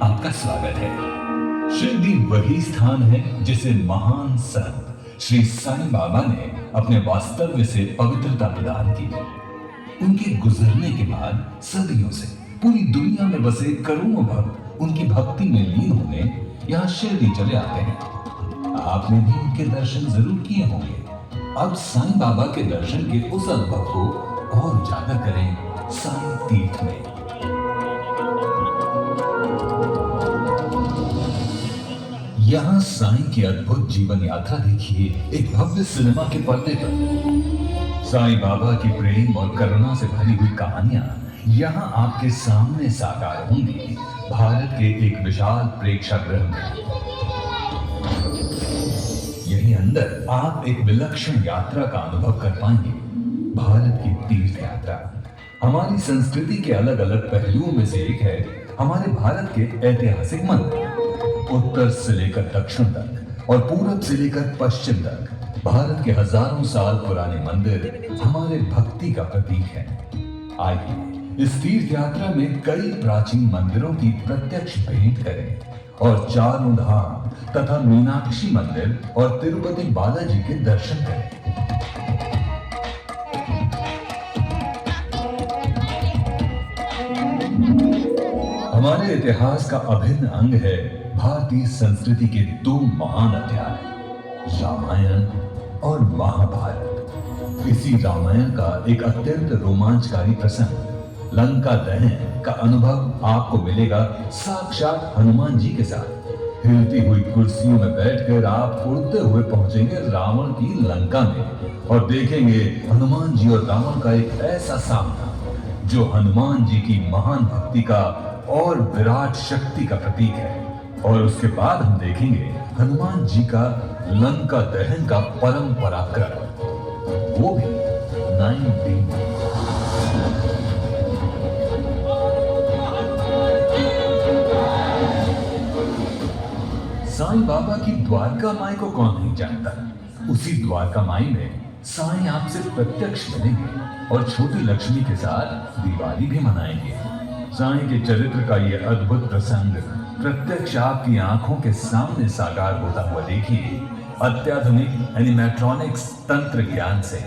आपका स्वागत है। शिरडी वही स्थान है जिसे महान संत श्री साईं बाबा ने अपने वास्तव्य से पवित्रता प्रदान की। उनके गुजरने के बाद सदियों से पूरी दुनिया में बसे करोड़ों भक्त उनकी भक्ति में लीन होने यहाँ शिरडी चले आते हैं। आपने भी उनके दर्शन जरूर किए होंगे। अब साईं बाबा के दर्शन के उस अनुभव को और उजागर करें साईं तीर्थ में। यहाँ साईं की अद्भुत जीवन यात्रा देखिए एक भव्य सिनेमा के पर्दे पर। साईं बाबा की प्रेम और करुणा से भरी हुई कहानियां यहाँ आपके सामने साकार होंगी भारत के एक विशाल प्रेक्षागृह में। यहीं अंदर आप एक विलक्षण यात्रा का अनुभव कर पाएंगे, भारत की तीर्थ यात्रा। हमारी संस्कृति के अलग अलग पहलुओं में से एक है हमारे भारत के ऐतिहासिक मंदिर। उत्तर से लेकर दक्षिण तक और पूरब से लेकर पश्चिम तक भारत के हजारों साल पुराने मंदिर हमारे भक्ति का प्रतीक है। आइए इस तीर्थ यात्रा में कई प्राचीन मंदिरों की प्रत्यक्ष भेंट करें और चारों धाम तथा मीनाक्षी मंदिर और तिरुपति बालाजी के दर्शन करें। हमारे इतिहास का अभिन्न अंग है भारतीय संस्कृति के दो महान अध्याय, रामायण और महाभारत। इसी रामायण का एक अत्यंत रोमांचकारी प्रसंग लंका दहन का अनुभव आपको मिलेगा साक्षात हनुमान जी के साथ। हिलती हुई कुर्सियों में बैठकर आप उड़ते हुए पहुंचेंगे रावण की लंका में और देखेंगे हनुमान जी और रावण का एक ऐसा सामना जो हनुमान जी की महान भक्ति का और विराट शक्ति का प्रतीक है। और उसके बाद हम देखेंगे हनुमान जी का लंका दहन का परम पराक्रम, वो भी 9 दिन। साईं बाबा की द्वारका माई को कौन नहीं जानता। उसी द्वारका माई में साईं आपसे प्रत्यक्ष मिलेंगे और छोटी लक्ष्मी के साथ दिवाली भी मनाएंगे। साईं के चरित्र का यह अद्भुत प्रसंग प्रत्यक्ष आपकी आंखों के सामने साकार होता हुआ देखिए अत्याधुनिक एनिमेट्रॉनिक्स तंत्र ज्ञान से।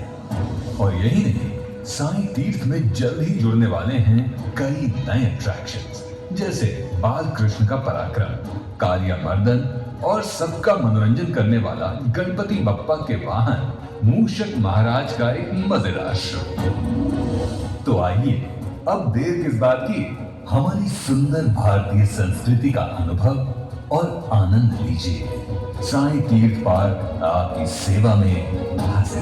और यही नहीं, साईं तीर्थ में जल्द ही जुड़ने वाले हैं कई नए अट्रैक्शंस, जैसे बाल कृष्ण का पराक्रम, कालिया मर्दन और सबका मनोरंजन करने वाला गणपति बप्पा के वाहन मूषक महाराज का एक मजेदार शो। तो आइए अब देर किस बात की, हमारी सुंदर भारतीय संस्कृति का अनुभव और आनंद लीजिए। साईं तीर्थ पार्क आपकी सेवा में हाजिर।